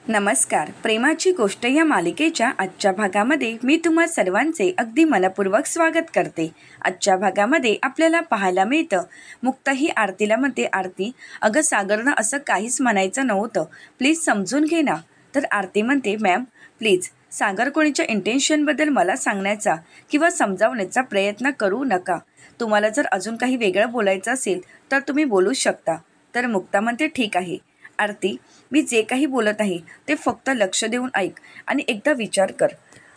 नमस्कार. प्रेमाची गोष्ट या मालिकेच्या आजच्या भागामध्ये मी तुम्हा सर्वांचे अगदी मनपूर्वक स्वागत करते. आजच्या भागामध्ये आपल्याला पाहायला मिळतं, मुक्ता ही आरतीला म्हणते, आरती अगं सागरनं असं काहीच म्हणायचं नव्हतं, प्लीज समजून घे ना. तर आरती म्हणते, मॅम प्लीज सागर कोणीच्या इंटेन्शनबद्दल मला सांगण्याचा किंवा समजावण्याचा प्रयत्न करू नका. तुम्हाला जर अजून काही वेगळं बोलायचं असेल तर तुम्ही बोलू शकता. तर मुक्ता म्हणते, ठीक आहे आरती, मी जे काही बोलत आहे ते फक्त लक्ष देऊन ऐक आणि एकदा विचार कर.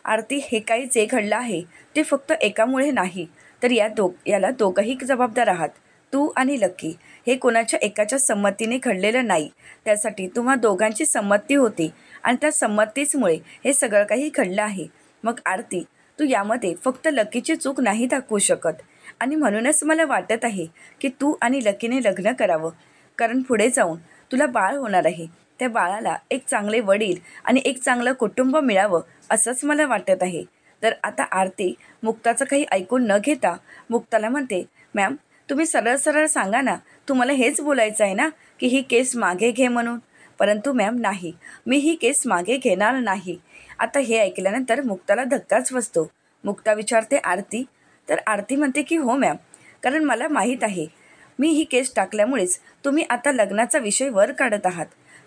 आरती, हे काही जे घडलं आहे ते फक्त एकामुळे नाही, तर याला दोघंही जबाबदार आहात. तू आणि लकी. हे कोणाच्या एकाच्या संमतीने घडलेलं नाही, त्यासाठी तुम्हा दोघांची संमती होती आणि त्या संमतीचमुळे हे सगळं काही घडलं आहे. मग आरती, तू यामध्ये फक्त लकीची चूक नाही दाखवू शकत आणि म्हणूनच मला वाटत आहे की तू आणि लकीने लग्न करावं, कारण पुढे जाऊन तुला बाळ होणार आहे. त्या बाळाला एक चांगले वडील आणि एक चांगलं कुटुंब मिळावं असंच मला वाटत आहे. तर आता आरती मुक्ताचं काही ऐकून न घेता मुक्ताला म्हणते, मॅम तुम्ही सरळ सरळ सांगा ना, तुम्हाला हेच बोलायचं आहे ना की ही केस मागे घे म्हणून. परंतु मॅम नाही, मी ही केस मागे घेणार नाही. आता हे ऐकल्यानंतर मुक्ताला धक्काच बसतो. मुक्ता विचारते, आरती? तर आरती म्हणते की हो मॅम, कारण मला माहीत आहे मी ही केस टाकल्यामुळेच तुम्ही आता लग्नाचा विषय वर काढत आहात.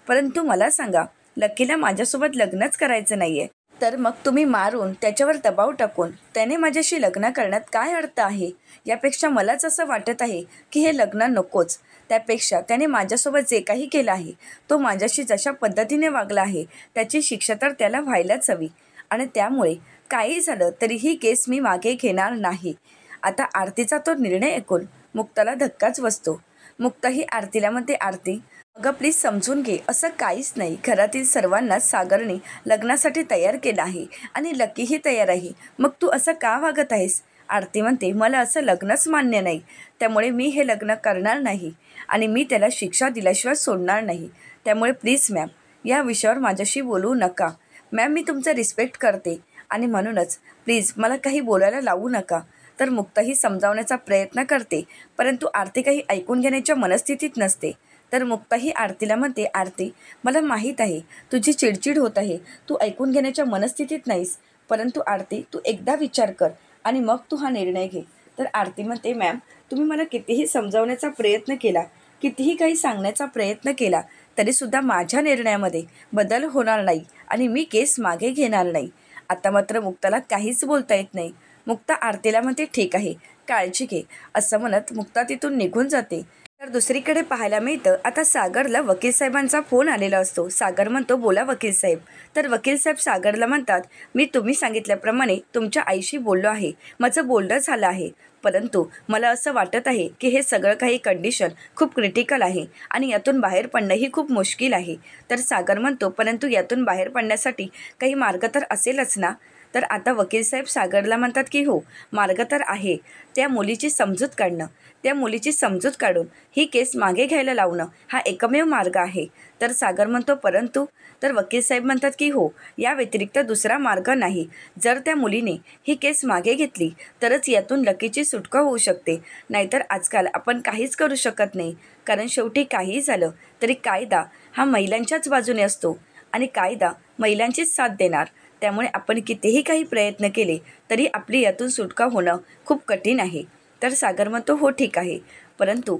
परंतु मला सांगा, लकीला माझ्यासोबत लग्नच करायचं नाही आहे, तर मग तुम्ही मारून त्याच्यावर दबाव टाकून त्याने माझ्याशी लग्न करण्यात काय अर्थ आहे? यापेक्षा मलाच असं वाटत आहे की हे लग्न नकोच. त्यापेक्षा त्याने माझ्यासोबत जे काही केलं आहे, तो माझ्याशी जशा पद्धतीने वागला आहे त्याची शिक्षा तर त्याला व्हायलाच हवी. आणि त्यामुळे काही झालं तरी ही केस मी मागे घेणार नाही. आता आरतीचा तो निर्णय ऐकून मुक्ताला धक्काच बसतो. मुक्ता ही आरतीला म्हणते, आरती अगं प्लीज समजून घे, असं काहीच नाही. घरातील सर्वांनाच सागरने लग्नासाठी तयार केलं आहे आणि लकीही तयार आहे. मग तू असं का वागत आहेस? आरती म्हणते, मला असं लग्नच मान्य नाही, त्यामुळे मी हे लग्न करणार नाही आणि मी त्याला शिक्षा दिल्याशिवाय सोडणार नाही. त्यामुळे प्लीज मॅम या विषयावर माझ्याशी बोलू नका. मॅम मी तुमचा रिस्पेक्ट करते आणि म्हणूनच प्लीज मला काही बोलायला लावू नका. तर मुक्ताही समजावण्याचा प्रयत्न करते, परंतु आरती काही ऐकून घेण्याच्या मनस्थितीत नसते. तर मुक्ताही आरतीला म्हणते, आरती मला माहीत आहे तुझी चिडचिड होत आहे, तू ऐकून घेण्याच्या मनस्थितीत नाहीस, परंतु आरती तू एकदा विचार कर आणि मग तू हा निर्णय घे. तर आरती म्हणते, मॅम तुम्ही मला कितीही समजावण्याचा प्रयत्न केला, कितीही काही सांगण्याचा प्रयत्न केला, तरीसुद्धा माझ्या निर्णयामध्ये बदल होणार नाही आणि मी केस मागे घेणार नाही. आता मात्र मुक्ताला काहीच बोलता येत नाही. मुक्ता आरतीला म्हणते, ठीक आहे काळजी घे, असं म्हणत मुक्ता तिथून निघून जाते. तर दुसरीकडे पाहायला मिळतं, आता सागरला वकील साहेबांचा फोन आलेला असतो. सागर म्हणतो, बोला वकील साहेब. तर वकील साहेब सागरला म्हणतात, मी तुम्ही सांगितल्याप्रमाणे तुमच्या आईशी बोललो आहे, माझं बोलणं झालं आहे, परंतु मला असं वाटत आहे की हे सगळं काही कंडिशन खूप क्रिटिकल आहे आणि यातून बाहेर पडणंही खूप मुश्किल आहे. तर सागर म्हणतो, परंतु यातून बाहेर पडण्यासाठी काही मार्ग तर असेलच ना? तर आता वकील साहेब सागरला म्हणतात की हो, मार्ग तर आहे. त्या मुलीची समजूत काढणं, त्या मुलीची समजूत काढून ही केस मागे घ्यायला लावणं हा एकमेव मार्ग आहे. तर सागर म्हणतो, परंतु? तर वकील साहेब म्हणतात की हो, या व्यतिरिक्त दुसरा मार्ग नाही. जर त्या मुलीने ही केस मागे घेतली तरच यातून लकीची सुटका होऊ शकते, नाहीतर आजकाल आपण काहीच करू शकत नाही. कारण शेवटी काहीही झालं तरी कायदा हा महिलांच्याच बाजूने असतो आणि कायदा महिलांचीच साथ देणार. त्यामुळे आपण कितीही काही प्रयत्न केले तरी आपली यातून सुटका होणं खूप कठीण आहे. तर सागर म्हणतो, हो ठीक आहे, परंतु?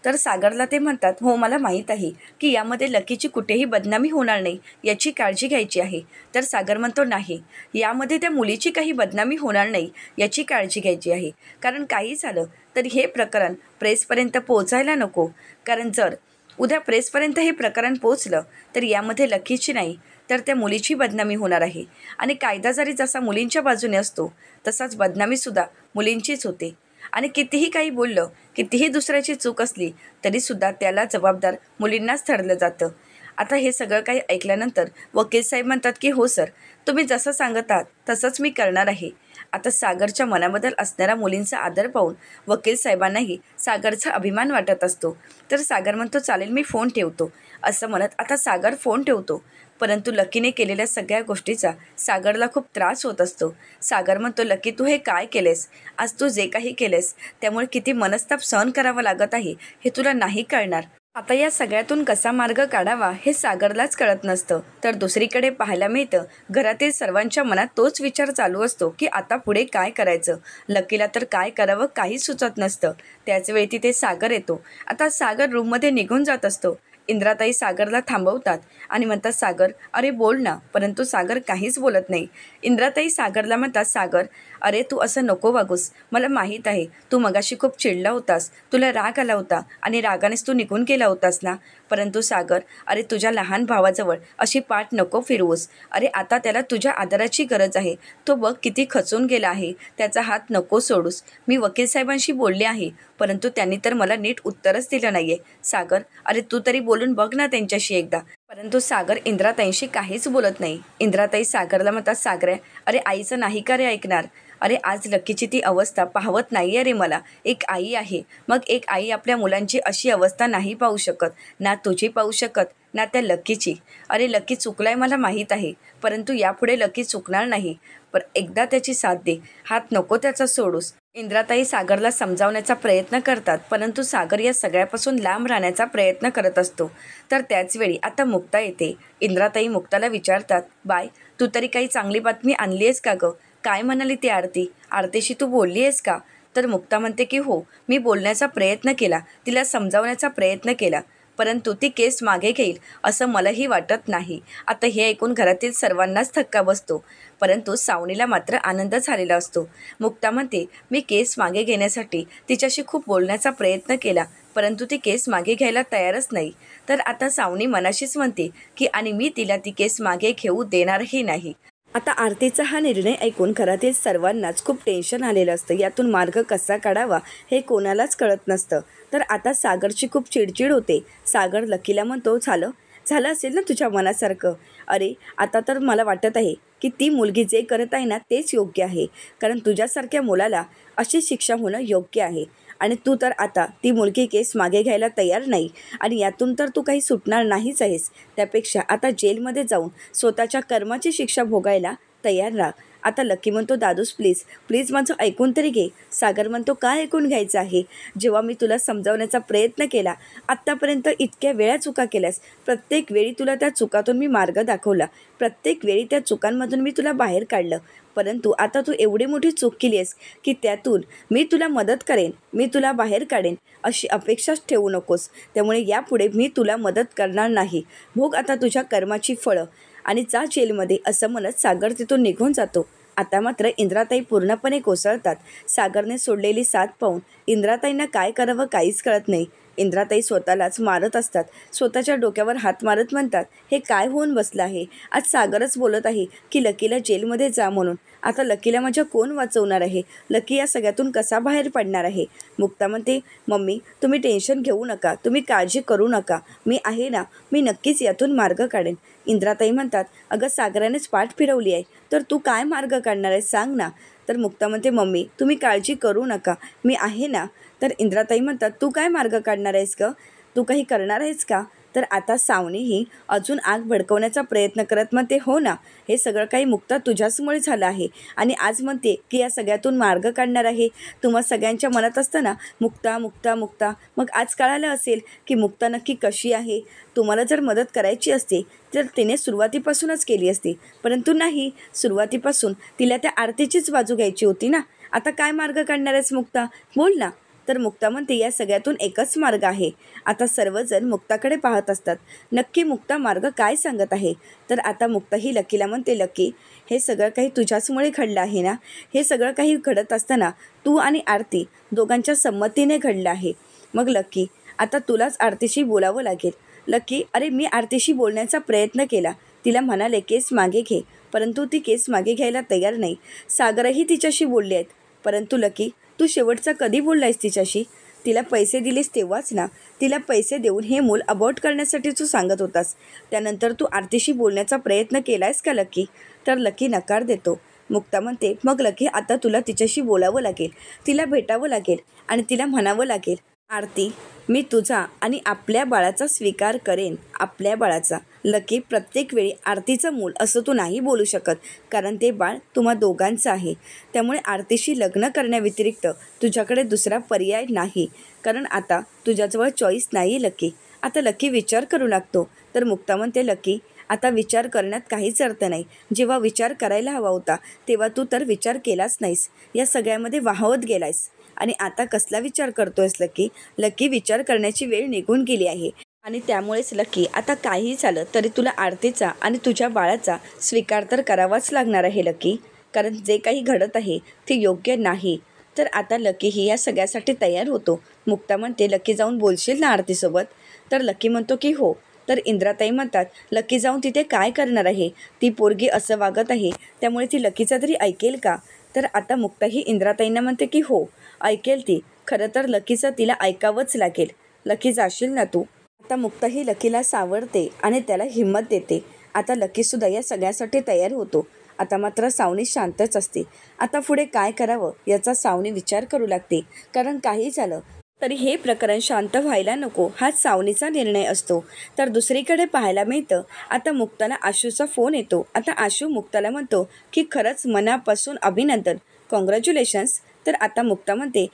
तर सागरला ते म्हणतात, हो मला माहीत आहे की यामध्ये लकीची कुठेही बदनामी होणार नाही, याची काळजी घ्यायची आहे. तर सागर म्हणतो, नाही, यामध्ये त्या मुलीची काही बदनामी होणार नाही याची काळजी घ्यायची आहे. कारण काही झालं तरी हे प्रकरण प्रेसपर्यंत पोहोचायला नको. कारण जर उद्या प्रेसपर्यंत हे प्रकरण पोहोचलं तर यामध्ये लकीची नाही तर त्या मुलीची बदनामी होणार आहे. आणि कायदा जरी जसा मुलींच्या बाजूने असतो तसाच बदनामीसुद्धा मुलींचीच होते. आणि कितीही काही बोललं, कितीही दुसऱ्याची चूक असली तरीसुद्धा त्याला जबाबदार मुलींनाच ठरलं जातं. आता हे सगळं काही ऐकल्यानंतर वकील साहेब म्हणतात की हो सर, तुम्ही जसं सांगत आहात तसंच मी करणार आहे. आता सागरच्या मनाबद्दल असणारा मुलींचा आदर पाहून वकील साहेबांनाही सागरचा अभिमान वाटत असतो. तर सागर म्हणतो, चालेल मी फोन ठेवतो, असं म्हणत आता सागर फोन ठेवतो. परंतु लकीने केलेल्या सगळ्या गोष्टीचा सागरला खूप त्रास होत असतो. सागर म्हणतो, लकी तू हे काय केलेस? आज तू जे काही केलेस त्यामुळे किती मनस्ताप सहन करावा लागत आहे हे तुला नाही कळणार. आता या सगळ्यातून कसा मार्ग काढावा हे सागरलाच कळत नसतं. तर दुसरीकडे पाहायला मिळतं घरातील सर्वांच्या मनात तोच विचार चालू असतो की आता पुढे काय करायचं. लकीला तर काय करावं काही सुचत नसतं. त्याचवेळी तिथे सागर येतो. आता सागर रूममध्ये निघून जात असतो. इंद्राताई सागरला थांबवतात आणि म्हणतात, सागर अरे बोल ना. परंतु सागर काहीच बोलत नाही. इंद्राताई सागरला म्हणतात, सागर अरे तू असं नको वागूस. मला माहीत आहे तू मगाशी खूप चिडला होतास, तुला राग आला होता आणि रागानेच तू निघून गेला होतास ना. परंतु सागर अरे तुझ्या लहान भावाजवळ अशी पाठ नको फिरवूस. अरे आता त्याला तुझ्या आदराची गरज आहे. तो बघ किती खचून गेला आहे. त्याचा हात नको सोडूस. मी वकील साहेबांशी बोलले आहे, परंतु त्यांनी तर मला नीट उत्तरच दिलं नाहीये. सागर अरे तू तरी बोलून बघ ना त्यांच्याशी एकदा. परंतु सागर इंद्राताईंशी काहीच बोलत नाही. इंद्राताई सागरला म्हणतात, सागऱ्या अरे आईचं नाही का रे ऐकणार. अरे आज लकीची ती अवस्था पाहवत नाही आहे रे मला. एक आई आहे, मग एक आई आपल्या मुलांची अशी अवस्था नाही पाहू शकत. ना तुझी पाहू शकत ना त्या लकीची. अरे लकी चुकलाय मला माहीत आहे, परंतु यापुढे लकी चुकणार नाही. पर एकदा त्याची साथ दे, हात नको त्याचा सोडूस. इंद्राताई सागरला समजावण्याचा प्रयत्न करतात, परंतु सागर या सगळ्यापासून लांब राहण्याचा प्रयत्न करत असतो. तर त्याचवेळी आता मुक्ता येते. इंद्राताई मुक्ताला विचारतात, बाय तू तरी काही चांगली बातमी आणली आहेस का गं. काय म्हणाली ती आरतीशी तू बोलली आहेस का. तर मुक्ता म्हणते की हो, मी बोलण्याचा प्रयत्न केला, तिला समजावण्याचा प्रयत्न केला, परंतु ती केस मागे घेईल असं मलाही वाटत नाही. आता हे ऐकून घरातील सर्वांनाच धक्का बसतो, परंतु सावनीला मात्र आनंद झालेला असतो. मुक्ता म्हणते, मी केस मागे घेण्यासाठी तिच्याशी खूप बोलण्याचा प्रयत्न केला, परंतु ती केस मागे घ्यायला तयारच नाही. तर आता सावनी मनाशीच म्हणते की आणि मी तिला ती केस मागे घेऊ देणारही नाही. आता आरतीचा हा निर्णय ऐकून घरातील सर्वांनाच खूप टेन्शन आलेलं असतं. यातून मार्ग कसा काढावा हे कोणालाच कळत नसतं. तर आता सागरची खूप चिडचिड होते. सागर लकीला म्हणतो, झालं असेल ना तुझ्या मनासारखं. अरे आता तर मला वाटत आहे की ती मुलगी जे करत आहे ना तेच योग्य आहे, कारण तुझ्यासारख्या मुलाला अशी शिक्षा होणं योग्य आहे. आणि तू तर आता ती मुलगी केस मागे घ्यायला तयार नाही आणि यातून तर तू काही सुटणार नाहीच आहेस. त्यापेक्षा आता जेलमध्ये जाऊन स्वतःच्या कर्माची शिक्षा भोगायला तयार राहा. आता लकी म्हणतो, दादूस प्लीज माझं ऐकून तरी घे. सागर म्हणतो, काय ऐकून घ्यायचं आहे. जेव्हा मी तुला समजावण्याचा प्रयत्न केला, आत्तापर्यंत इतक्या वेळा चुका केल्यास, प्रत्येक वेळी तुला त्या चुकातून मी मार्ग दाखवला, प्रत्येक वेळी त्या चुकांमधून मी तुला बाहेर काढलं, परंतु आता तू एवढी मोठी चूक केली आहेस की त्यातून मी तुला मदत करेन, मी तुला बाहेर काढेन अशी अपेक्षाच ठेवू नकोस. त्यामुळे यापुढे मी तुला मदत करणार नाही. भोग आता तुझ्या कर्माची फळं आणि जा जेलमध्ये, असं म्हणत सागर तिथून निघून जातो. आता मात्र इंद्राताई पूर्णपणे कोसळतात. सागरने सोडलेली साथ पाहून इंद्राताईंना काय करावं काहीच कळत नाही. इंद्राताई स्वतःलाच मारत असतात. स्वतःच्या डोक्यावर हात मारत म्हणतात, हे काय होऊन बसलं आहे. आज सागरच बोलत आहे की लकीला जेलमध्ये जा म्हणून. आता लकीला माझ्या कोण वाचवणार आहे. लकी या सगळ्यातून कसा बाहेर पडणार आहे. मुक्ता म्हणते, मम्मी तुम्ही टेन्शन घेऊ नका, तुम्ही काळजी करू नका, मी आहे ना, मी नक्कीच यातून मार्ग काढेन. इंद्राताई म्हणतात, अगं सागरानेच पाठ फिरवली आहे, तर तू काय मार्ग काढणार आहे सांग ना. तर मुक्ता म्हणते, मम्मी तुम्ही काळजी करू नका, मी आहे ना. तर इंद्राताई म्हणतात, तू काय मार्ग काढणार आहेस गं, तू काही करणार आहेस का. तर आता सावनीही अजून आग भडकवण्याचा प्रयत्न करत म्हणते, हो ना, हे सगळं काही मुक्ता तुझ्याचमुळे झालं आहे आणि आज म्हणते की या सगळ्यातून मार्ग काढणार आहे. तुम्हा सगळ्यांच्या मनात असताना मुक्ता मुक्ता मुक्ता, मग आज कळालं असेल की मुक्ता नक्की कशी आहे. तुम्हाला जर मदत करायची असते तर तिने सुरुवातीपासूनच केली असती, परंतु नाही, सुरुवातीपासून तिला त्या आरतीचीच बाजू घ्यायची होती ना. आता काय मार्ग काढणार आहेस मुक्ता, बोल ना. तर मुक्ता म्हणते, या सगळ्यातून एकच मार्ग आहे. आता सर्वजण मुक्ताकडे पाहत असतात, नक्की मुक्ता मार्ग काय सांगत आहे. तर आता मुक्ता ही लकीला म्हणते, लकी हे सगळं काही तुझ्याचमुळे घडलं आहे ना. हे सगळं काही घडत असताना तू आणि आरती दोघांच्या संमतीने घडलं आहे. मग लकी आता तुलाच आरतीशी बोलावं लागेल. लकी अरे मी आरतीशी बोलण्याचा प्रयत्न केला, तिला म्हणाले केस मागे घे, परंतु ती केस मागे घ्यायला तयार नाही. सागरही तिच्याशी बोलले आहेत, परंतु लकी तू शेवटचा कधी बोललायस तिच्याशी. तिला पैसे दिलेस तेव्हाच ना. तिला पैसे देऊन हे मूल अबॉर्ट करण्यासाठी तू सांगत होतास. त्यानंतर तू आरतीशी बोलण्याचा प्रयत्न केलायस का लकी. तर लकी नकार देतो. मुक्ता म्हणते, मग लकी आता तुला तिच्याशी बोलावं लागेल, तिला भेटावं लागेल आणि तिला म्हणावं लागेल, आरती मी तुझा आणि आपल्या बाळाचा स्वीकार करेन, आपल्या बाळाचा. लकी प्रत्येक वेळी आरतीचं मूल असं तू नाही बोलू शकत, कारण ते बाळ तुम्हा दोघांचं आहे. त्यामुळे आरतीशी लग्न करण्याव्यतिरिक्त तुझ्याकडे दुसरा पर्याय नाही, कारण आता तुझ्याजवळ चॉईस नाही लकी. आता लकी विचार करू लागतो. तर मुक्ता म्हणते, लकी आता विचार करण्यात काहीच अर्थ नाही. जेव्हा विचार करायला हवा होता तेव्हा तू तर विचार केलाच नाहीस, या सगळ्यामध्ये वाहवत गेलायस. आणि आता कसला विचार करतोयस लकी? लकी विचार करण्याची वेळ निघून गेली आहे. आणि त्यामुळेच लकी आता काहीही झालं तरी तुला आरतीचा आणि तुझ्या बाळाचा स्वीकार तर करावाच लागणार आहे लकी. कारण जे काही घडत आहे ते योग्य नाही. तर आता लकीही या सगळ्यासाठी तयार होतो. मुक्ता म्हणते, लकी जाऊन बोलशील ना आरतीसोबत? तर लकी म्हणतो की हो. तर इंद्राताई म्हणतात, लकी जाऊन तिथे काय करणार आहे? ती पोरगी असं वागत आहे त्यामुळे ती लकीचा तरी ऐकेल का? तर आता मुक्ताही इंद्राताईंना म्हणते की हो, ऐकेल ती. खरं तर लकीचं तिला ऐकावंच लागेल. लकी जाशील ना तू? आता मुक्ताही लकीला सावरते आणि त्याला हिंमत देते. आता लकीसुद्धा या सगळ्यासाठी तयार होतो. आता मात्र सावनी शांतच असते. आता पुढे काय करावं याचा सावनी विचार करू लागते. कारण काही झालं तरी हे प्रकरण शांत व्हायला नको, हाच सावनीचा निर्णय असतो. तर दुसरीकडे पाहायला मिळतं, आता मुक्ताला आशूचा फोन येतो. आता आशू मुक्ताला म्हणतो की खरंच मनापासून अभिनंदन, कॉंग्रॅच्युलेशन्स. तर आता मुक्ता म्हणते,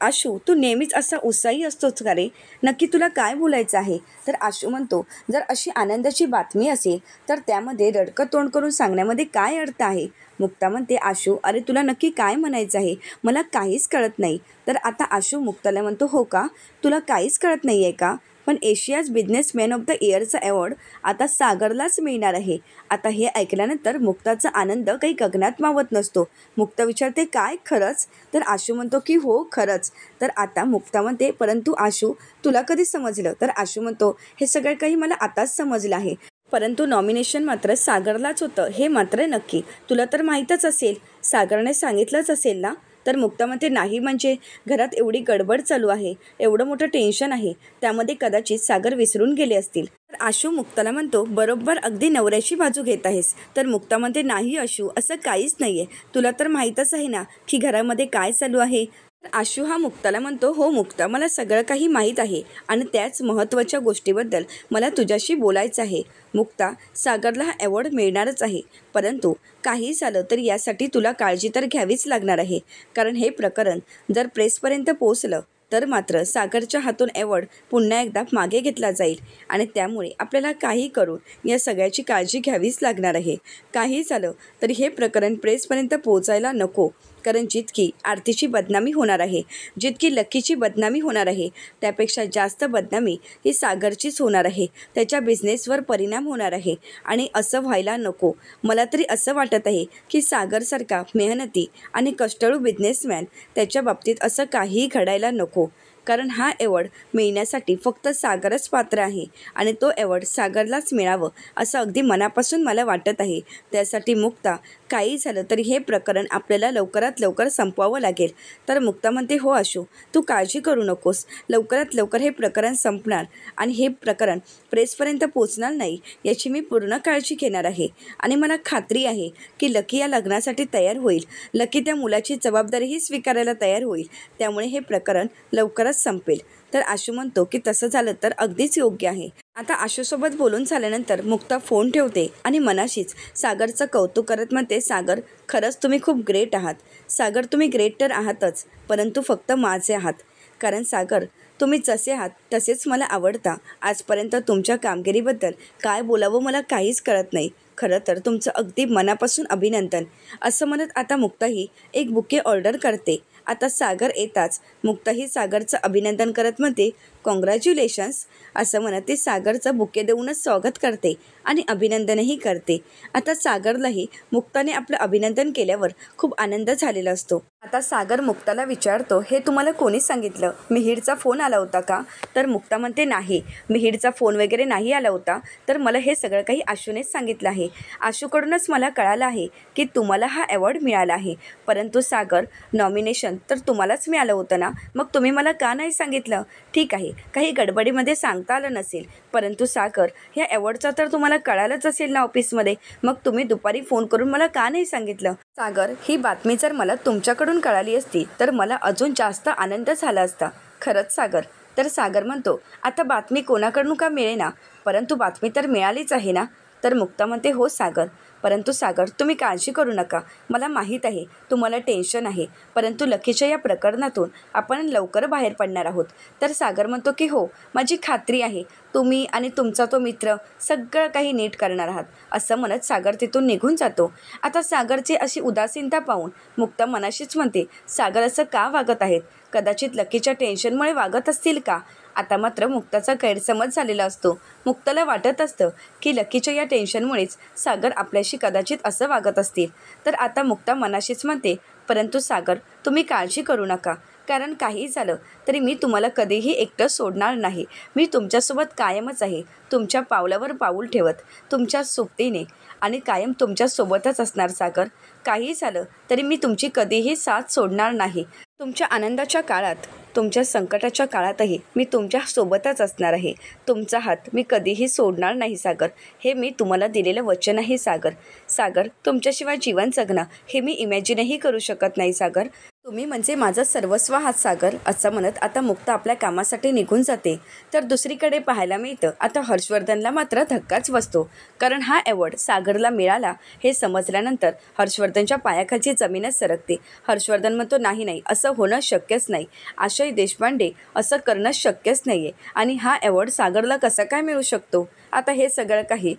आशू तू नेहमीच असा उत्साही असतोच का रे? नक्की तुला काय बोलायचं आहे? तर आशू म्हणतो, जर अशी आनंदाची बातमी असेल तर त्यामध्ये रडकं तोंड करून सांगण्यामध्ये काय अर्थ आहे? मुक्ता म्हणते, आशू अरे तुला नक्की काय म्हणायचं आहे? मला काहीच कळत नाही. तर आता आशू मुक्ताला म्हणतो, हो का, तुला काहीच कळत नाही आहे का? पण एशियाज बिझनेसमॅन ऑफ द इयरचा अवॉर्ड आता सागरलाच मिळणार आहे. आता हे ऐकल्यानंतर मुक्ताचा आनंद काही गगनात मावत नसतो. मुक्ता विचारते, काय खरंच? तर आशू म्हणतो की हो खरंच. तर आता मुक्ता म्हणते, परंतु आशू तुला कधी समजलं? तर आशू म्हणतो, हे सगळं काही मला आताच समजलं आहे. परंतु नॉमिनेशन मात्र सागरलाच होतं हे मात्र नक्की. तुला तर माहीतच असेल, सागरने सांगितलंच असेल ना? तर मुक्ता म्हणते, नाही म्हणजे घरात एवढी गडबड चालू आहे, एवढं मोठं टेन्शन आहे, त्यामध्ये कदाचित सागर विसरून गेले असतील. तर आशू मुक्ताला म्हणतो, बरोबर अगदी नवऱ्याची बाजू घेत आहेस. तर मुक्ता म्हणते, नाही आशू असं काहीच नाही आहे, तुला तर माहीतच आहे ना की घरामध्ये काय चालू आहे. तर आशू हा मुक्ताला म्हणतो, हो मुक्ता मला सगळं काही माहीत आहे आणि त्याच महत्त्वाच्या गोष्टीबद्दल मला तुझ्याशी बोलायचं आहे. मुक्ता, सागरला हा अवॉर्ड मिळणारच आहे, परंतु काही झालं तर यासाठी तुला काळजी तर घ्यावीच लागणार आहे. कारण हे प्रकरण जर प्रेसपर्यंत पोहोचलं तर मात्र सागरच्या हातून अवॉर्ड पुन्हा एकदा मागे घेतला जाईल आणि त्यामुळे आपल्याला काही करून या सगळ्याची काळजी घ्यावीच लागणार आहे. काही झालं तरी हे प्रकरण प्रेसपर्यंत पोहोचायला नको. कारण जितकी आरतीची बदनामी होणार आहे, जितकी लकीची बदनामी होणार आहे, त्यापेक्षा जास्त बदनामी ही सागरचीच होणार आहे. त्याच्या बिझनेसवर परिणाम होणार आहे आणि असं व्हायला नको. मला तरी असं वाटत आहे की सागरसारखा मेहनती आणि कष्टाळू बिझनेसमॅन त्याच्या बाबतीत असं काहीही घडायला नको. कारण हा अवॉर्ड मिळण्यासाठी फक्त सागरच पात्र आहे आणि तो अवॉर्ड सागरलाच मिळावं असं अगदी मनापासून मला वाटत आहे. त्यासाठी मुक्ता, काही झालं तरी हे प्रकरण आपल्याला लवकरात लवकर संपवावं लागेल. तर मुक्ता म्हणते, हो आशू तू काळजी करू नकोस, लवकरात लवकर हे प्रकरण संपणार आणि हे प्रकरण प्रेसपर्यंत पोचणार नाही याची मी पूर्ण काळजी घेणार आहे. आणि मला खात्री आहे की लकी या लग्नासाठी तयार होईल, लकी त्या मुलाची जबाबदारीही स्वीकारायला तयार होईल, त्यामुळे हे प्रकरण लवकरच संपेल. तर आशू म्हणतो की तसं झालं तर अगदीच योग्य आहे. आता आशूसोबत बोलून झाल्यानंतर मुक्ता फोन ठेवते आणि मनाशीच सागरचं कौतुक करत म्हणते, सागर खरंच तुम्ही खूप ग्रेट आहात. सागर तुम्ही ग्रेट तर आहातच, परंतु फक्त माझे आहात. कारण सागर तुम्ही जसे आहात तसेच मला आवडता. आजपर्यंत तुमच्या कामगिरीबद्दल काय बोलावं मला काहीच कळत नाही. खरं तर तुमचं अगदी मनापासून अभिनंदन. असं म्हणत आता मुक्ताही एक बुके ऑर्डर करते. आता सागर येताच मुक्ताही सागरचं अभिनंदन करत म्हणते, कॉंग्रॅच्युलेशन्स असं म्हणत ती सागरचं बुके देऊनच स्वागत करते आणि अभिनंदनही करते. आता सागरलाही मुक्ताने आपलं अभिनंदन केल्यावर खूप आनंद झालेला असतो. आता सागर मुक्ताला विचारतो, हे तुम्हाला कोणी सांगितलं? मिहीरचा फोन आला होता का? तर मुक्ता म्हणते, नाही मिहीरचा फोन वगैरे नाही आला होता. तर मला हे सगळं काही आशूनेच सांगितलं आहे. आशूकडूनच मला कळालं आहे की तुम्हाला हा अवॉर्ड मिळाला आहे. परंतु सागर नॉमिनेशन तर तुम्हालाच मिळालं होतं ना, मग तुम्ही मला का नाही सांगितलं? ठीक आहे, काही गडबडीमध्ये सांगता आलं नसेल, परंतु सागर ह्या अवॉर्डचा तर तुम्हाला कळालंच असेल ना ऑफिसमध्ये, मग तुम्ही दुपारी फोन करून मला का नाही सांगितलं? सागर ही बातमी जर मला तुमच्याकडून कळाली असती तर मला अजून जास्त आनंद झाला असता. खरंच सागर. तर सागर म्हणतो, आता बातमी कोणाकडून का मिळेना, परंतु बातमी तर मिळालीच आहे ना. तर मुक्ता म्हणते, हो सागर, परंतु सागर तुम्ही काळजी करू नका. मला माहीत आहे तुम्हाला टेन्शन आहे, परंतु लकीच्या या प्रकरणातून आपण लवकर बाहेर पडणार आहोत. तर सागर म्हणतो की हो, माझी खात्री आहे तुम्ही आणि तुमचा तो मित्र सगळं काही नीट करणार आहात. असं म्हणत सागर तिथून निघून जातो. आता सागरची अशी उदासीनता पाहून मुक्ता मनाशीच म्हणते, सागर असं का वागत आहेत? कदाचित लकीच्या टेन्शनमुळे वागत असतील का? आता मात्र मुक्ताचा गैरसमज झालेला असतो. मुक्ताला वाटत असतं की लकीच्या या टेन्शनमुळेच सागर आपल्याशी कदाचित असं वागत असतील. तर आता मुक्ता मनाशीच म्हणते, परंतु सागर तुम्ही काळजी करू नका, कारण काही झालं तरी मी तुम्हाला कधीही एकटं सोडणार नाही. मी तुमच्यासोबत कायमच आहे, तुमच्या पावलावर पाऊल ठेवत, तुमच्या सोबतीने आणि कायम तुमच्यासोबतच असणार सागर. काही झालं तरी मी तुमची कधीही साथ सोडणार नाही. तुमच्या आनंदाच्या काळात, तुमच्या संकटाच्या काळातही मी तुमच्या सोबतच असणार आहे. तुमचा हात मी कधीही सोडणार नाही सागर. हे मी तुम्हाला दिलेलं वचन आहे सागर. सागर तुमच्याशिवाय जीवन जगणं हे मी इमॅजिनही करू शकत नाही सागर. तुम्ही म्हणजे माझं सर्वस्व आहात सागर. असं म्हणत आता मुक्ता आपल्या कामासाठी निघून जाते. तर दुसरीकडे पाहायला मिळतं आता हर्षवर्धनला मात्र धक्काच बसतो. कारण हा अवॉर्ड सागरला मिळाला हे समजल्यानंतर हर्षवर्धनच्या पायाखालची जमीनच सरकते. हर्षवर्धन म्हणतो, नाही, असं होणं शक्यच नाही. आशय देशपांडे असं करणं शक्यच नाही आहे आणि हा अवॉर्ड सागरला कसा काय मिळू शकतो? आता हे सगळं काही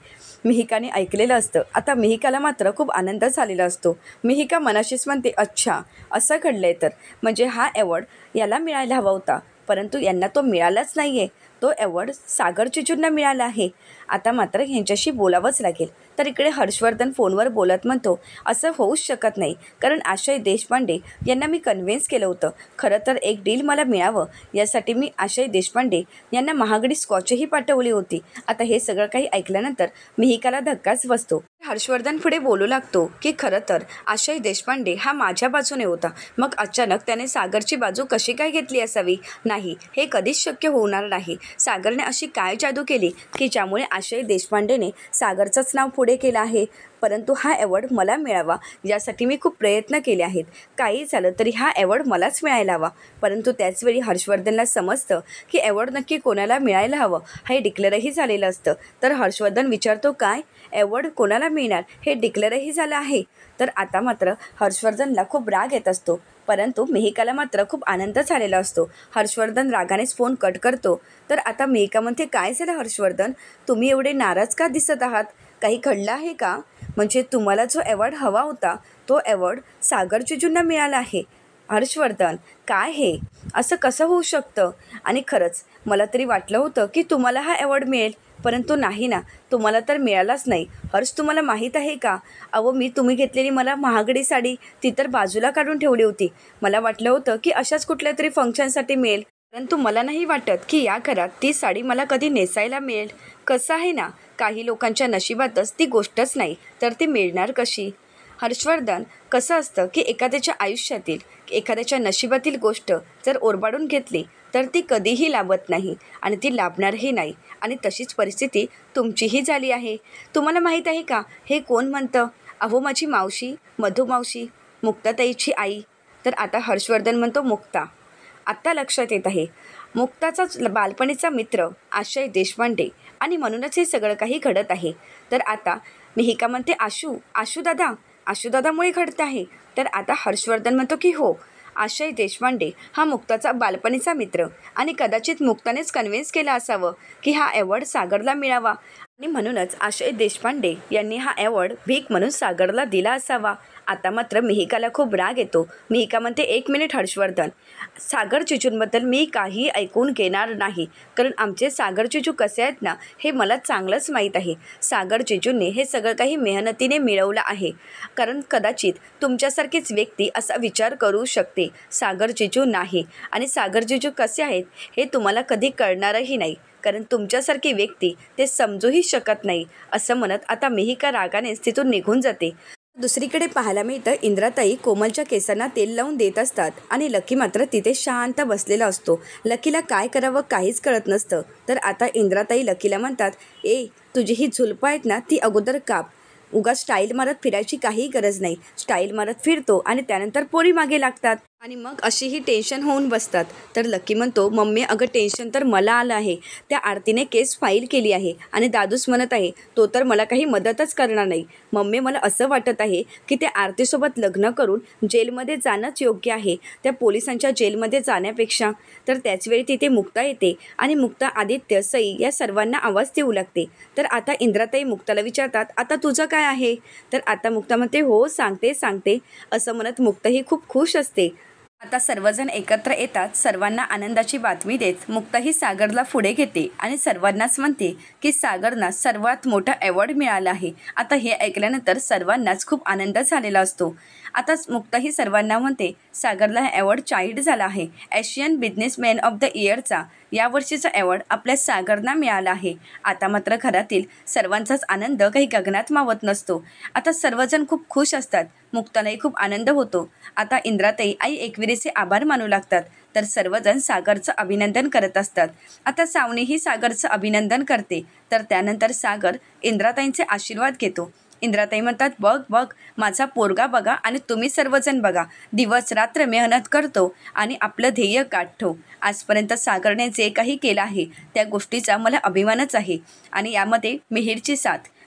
मिहिकाने ऐकलेलं असतं. आता मिहिकाला मात्र खूप आनंद झालेला असतो. मिहिका मनाशीच म्हणते, अच्छा असं घडलं आहे, तर म्हणजे हा अवॉर्ड याला मिळायला हवा होता, परंतु यांना तो मिळालाच नाही आहे. तो अवॉर्ड सागर चिचूंना मिळाला आहे. आता मात्र ह्यांच्याशी बोलावंच लागेल. तर इकडे हर्षवर्धन फोनवर बोलत म्हणतो, असं होऊच शकत नाही, कारण आशय देशपांडे यांना मी कन्व्हिन्स केलं होतं. खरं तर एक डील मला मिळावं यासाठी मी आशय देशपांडे यांना महागडी स्कॉचही पाठवली होती. आता हे सगळं काही ऐकल्यानंतर मिहिकाला धक्काच बसतो. हर्षवर्धन पुढे बोलू लागतो की खरं तर आशय देशपांडे हा माझ्या बाजूने होता, मग अचानक त्याने सागरची बाजू कशी काय घेतली असावी? नाही, हे कधीच शक्य होणार नाही. सागरने अशी काय जादू केली की ज्यामुळे आशय देशपांडेने सागरचंच नाव पुढे केलं आहे? परंतु हा अवॉर्ड मला मिळावा यासाठी मी खूप प्रयत्न केले आहेत. काही झालं तरी हा अवॉर्ड मलाच मिळायला हवा. परंतु त्याचवेळी हर्षवर्धनला समजतं की अवॉर्ड नक्की कोणाला मिळायला हवं हे डिक्लेअरही झालेलं असतं. तर हर्षवर्धन विचारतो, काय अवॉर्ड कोणाला मिळणार हे डिक्लेअरही झालं आहे? तर आता मात्र हर्षवर्धनला खूप राग येत असतो, परंतु मिहिकाला मात्र खूप आनंद झालेला असतो. हर्षवर्धन रागानेच फोन कट करतो. तर आता मिहिका म्हणते, काय झालं हर्षवर्धन, तुम्ही एवढे नाराज का दिसत आहात? काही घडलं आहे का? म्हणजे तुम्हाला जो अवॉर्ड हवा होता तो अवॉर्ड सागर चिचूंना मिळाला आहे. हर्षवर्धन, काय हे असं कसं होऊ शकतं? आणि खरंच मला तरी वाटलं होतं की तुम्हाला हा अवॉर्ड मिळेल, परंतु नाही ना, तुम्हाला तर मिळालाच नाही. हर्ष, तुम्हाला माहीत आहे का? अहो, तुम्ही घेतलेली मला महागडी साडी ती तर बाजूला काढून ठेवली होती. मला वाटलं होतं की अशाच कुठल्या तरी फंक्शनसाठी मिळेल, परंतु मला नाही वाटत की या घरात ती साडी मला कधी नेसायला मिळेल. कसं आहे ना, काही लोकांच्या नशिबातच ती गोष्टच नाही तर ती मिळणार कशी? हर्षवर्धन, कसं असतं की एखाद्याच्या आयुष्यातील, एखाद्याच्या नशिबातील गोष्ट जर ओरबाडून घेतली तर ती कधीही लाभत नाही आणि ती लाभणारही नाही. आणि तशीच परिस्थिती तुमचीही झाली आहे. तुम्हाला माहीत आहे का हे कोण म्हणतं? अहो, माझी मावशी, मधुमावशी, मुक्ताताईची आई. तर आता हर्षवर्धन म्हणतो, मुक्ता. आत्ता लक्षात येत आहे, मुक्ताचाच बालपणीचा मित्र आशय देशपांडे, आणि म्हणूनच हे सगळं काही घडत आहे. तर आता मिहिका म्हणते, आशुदादामुळे घडत आहे. तर आता हर्षवर्धन म्हणतो की हो, आशय देशपांडे हा मुक्ताचा बालपणीचा मित्र आणि कदाचित मुक्तानेच कन्व्हिन्स केलं असावं की हा अवॉर्ड सागरला मिळावा आणि म्हणूनच आशय देशपांडे यांनी हा अवॉर्ड भीक म्हणून सागरला दिला असावा. आता मात्र मिहिकाला खूप राग येतो. मिहिका म्हणते, 1 मिनिट हर्षवर्धन, सागर चिचूंबद्दल मी काही ऐकून घेणार नाही, कारण आमचे सागर चिचू कसे आहेत ना हे मला चांगलंच माहीत आहे. सागर चिचूंनी हे सगळं काही मेहनतीने मिळवलं आहे, कारण कदाचित तुमच्यासारखीच व्यक्ती असा विचार करू शकते, सागर चिचू नाही. आणि सागर चिचू कसे आहेत हे तुम्हाला कधी कळणारही नाही, कारण तुमच्यासारखी व्यक्ती ते समजूही शकत नाही. असं म्हणत आता मिहिका रागानेच तिथून निघून जाते. दुसरीकडे पाहायला मिळतं इंद्राताई कोमलच्या केसांना तेल लावून देत असतात आणि लकी मात्र तिथे शांत बसलेला असतो. लकीला काय करावं काहीच कळत नसतं. तर आता इंद्राताई लकीला म्हणतात, तुझी ही झुलपं आहेत ना ती अगोदर काप. उगाच स्टाईल मारत फिरायची काही गरज नाही. स्टाईल मारत फिरतो आणि त्यानंतर पोरी मागे लागतात. आणि मग अशीही टेन्शन होऊन बसतात. तर लकी म्हणतो, मम्मी अगं टेन्शन तर मला आलं आहे. त्या आरतीने केस फाईल केली आहे आणि दादूस म्हणत आहे तो तर मला काही मदतच करणार नाही. मम्मी मला असं वाटत आहे की त्या आरतीसोबत लग्न करून जेलमध्ये जाणंच योग्य आहे, त्या पोलिसांच्या जेलमध्ये जाण्यापेक्षा. तर त्याचवेळी तिथे मुक्ता येते आणि मुक्ता, आदित्य, सई या सर्वांना आवाज देऊ लागते. तर आता इंद्राताई मुक्ताला विचारतात, आता तुझं काय आहे? तर आता मुक्ता म्हणते, हो सांगते असं म्हणत मुक्ता ही खूप खुश असते. आता सर्वजण एकत्र येतात. सर्वांना आनंदाची बातमी देत मुक्ता ही सागरला पुढे घेते आणि सर्वांनाच म्हणते की सागरना सर्वात मोठा अवॉर्ड मिळाला आहे. आता हे ऐकल्यानंतर सर्वांनाच खूप आनंद झालेला असतो. आता मुक्ता ही सर्वांना म्हणते, सागरला हा अवॉर्ड चाईल्ड झाला आहे. एशियन बिझनेसमॅन ऑफ द इयरचा यावर्षीचा अवॉर्ड आपल्या सागरना मिळाला आहे. आता मात्र घरातील सर्वांचाच आनंद काही गगनात मावत नसतो. आता सर्वजण खूप खुश असतात. मुक्तालाही खूप आनंद होतो. आता इंद्राताई आई एकविरीचे आभार मानू लागतात. तर सर्वजण सागरचं अभिनंदन करत असतात. आता सावनीही सागरचं अभिनंदन करते. तर त्यानंतर सागर इंद्राताईंचे आशीर्वाद घेतो. इंद्राताई म्हणतात, बघ माझा पोरगा बघा आणि तुम्ही सर्वजण बघा, दिवस रात्र मेहनत करतो आणि आपलं ध्येय गाठतो. आजपर्यंत सागरने जे काही केलं आहे त्या गोष्टीचा मला अभिमानच आहे. आणि यामध्ये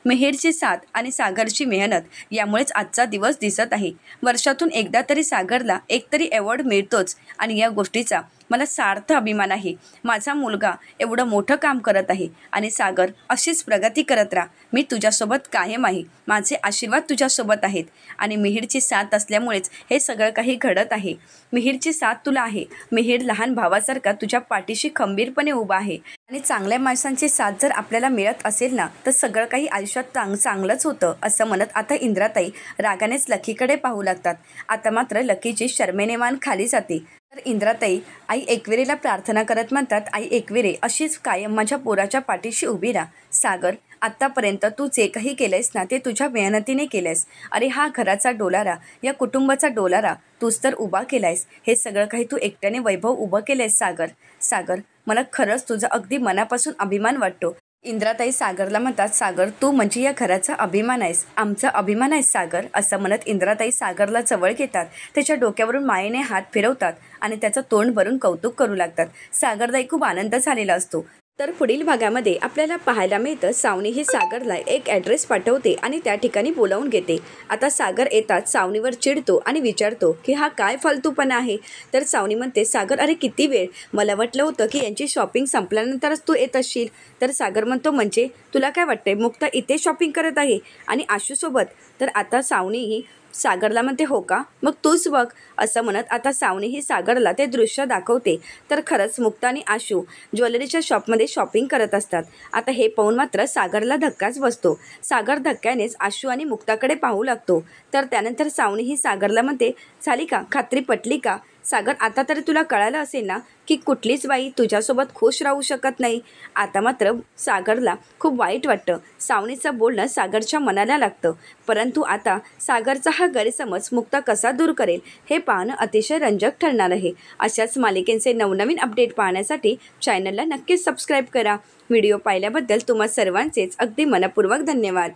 मेहेरची साथ आणि सागरची मेहनत यामुळेच आजचा दिवस दिसत आहे. वर्षातून एकदा तरी सागरला एकतरी अवॉर्ड मिळतोच आणि या गोष्टीचा मला सार्थ अभिमान आहे. माझा मुलगा एवढं मोठं काम करत आहे आणि सागर अशीच प्रगती करत राहा. मी तुझ्यासोबत कायम आहे. माझे आशीर्वाद तुझ्यासोबत आहेत आणि मिहीरची साथ असल्यामुळेच हे सगळं काही घडत आहे. मिहीरची साथ तुला आहे. मिहीर लहान भावासारखा तुझ्या पाठीशी खंबीरपणे उभा आहे आणि चांगल्या माणसांची साथ जर आपल्याला मिळत असेल ना तर सगळं काही आयुष्यात चांगलंच होतं असं म्हणत आता इंद्राताई रागानेच लकीकडे पाहू लागतात. आता मात्र लकीची शरमेने मान खाली जाते. तर इंद्राताई आई एकविरेला प्रार्थना करत म्हणतात, आई एकविरे अशीच कायम माझ्या पोराच्या पाठीशी उभी राहा. सागर, आत्तापर्यंत तू जे काही केलंयस ना ते तुझ्या मेहनतीने केलंयस. अरे हा घराचा डोलारा, या कुटुंबाचा डोलारा तूच तर उभा केलायस. हे सगळं काही तू एकट्याने वैभव उभं केलंयस सागर, मला खरंच तुझा अगदी मनापासून अभिमान वाटतो. इंद्राताई सागरला म्हणतात, सागर तू म्हणजे या घराचा अभिमान आहेस, आमचा अभिमान आहेस सागर. असं म्हणत इंद्राताई सागरला जवळ घेतात. त्याच्या डोक्यावरून मायेने हात फिरवतात आणि त्याचं तोंड भरून कौतुक करू लागतात. सागरलाही खूप आनंद झालेला असतो. तर पुढील भागामध्ये आपल्याला पाहायला मिळतं, सावनी ही सागरला एक ॲड्रेस पाठवते आणि त्या ठिकाणी बोलावून घेते. आता सागर येतात सावनीवर चिडतो आणि विचारतो की हा काय फालतूपणा आहे. तर सावनी म्हणते, सागर अरे किती वेळ, मला वाटलं होतं की यांची शॉपिंग संपल्यानंतरच तू येत असशील. तर सागर म्हणतो, म्हणजे तुला काय वाटतंय मुक्ता इथे शॉपिंग करत आहे आणि आशूसोबत. तर आता सावनी ही सागरला म्हणते, हो का, मग तूच बघ. असं म्हणत आता सावनी ही सागरला ते दृश्य दाखवते. तर खरंच मुक्ता आणि आशू ज्वेलरीच्या शॉपमध्ये शॉपिंग करत असतात. आता हे पाहून मात्र सागरला धक्काच बसतो. सागर धक्क्यानेच आशू आणि मुक्ताकडे पाहू लागतो. तर त्यानंतर सावनी ही सागरला म्हणते, झाली का, खात्री पटली का? सागर, आता तरी तुला कळालं असेल ना की कुठलीच बाई तुझ्यासोबत खुश राहू शकत नाही. आता मात्र सागरला खूप वाईट वाटतं. सावनीचं बोलणं सागरच्या मनाला लागतं. परंतु आता सागरचा हा गैरसमज मुक्ता कसा दूर करेल हे पाहणं अतिशय रंजक ठरणार आहे. अशाच मालिकेंचे नवनवीन अपडेट पाहण्यासाठी चॅनलला नक्कीच सबस्क्राईब करा. व्हिडिओ पाहिल्याबद्दल तुम्हा सर्वांचेच अगदी मनपूर्वक धन्यवाद.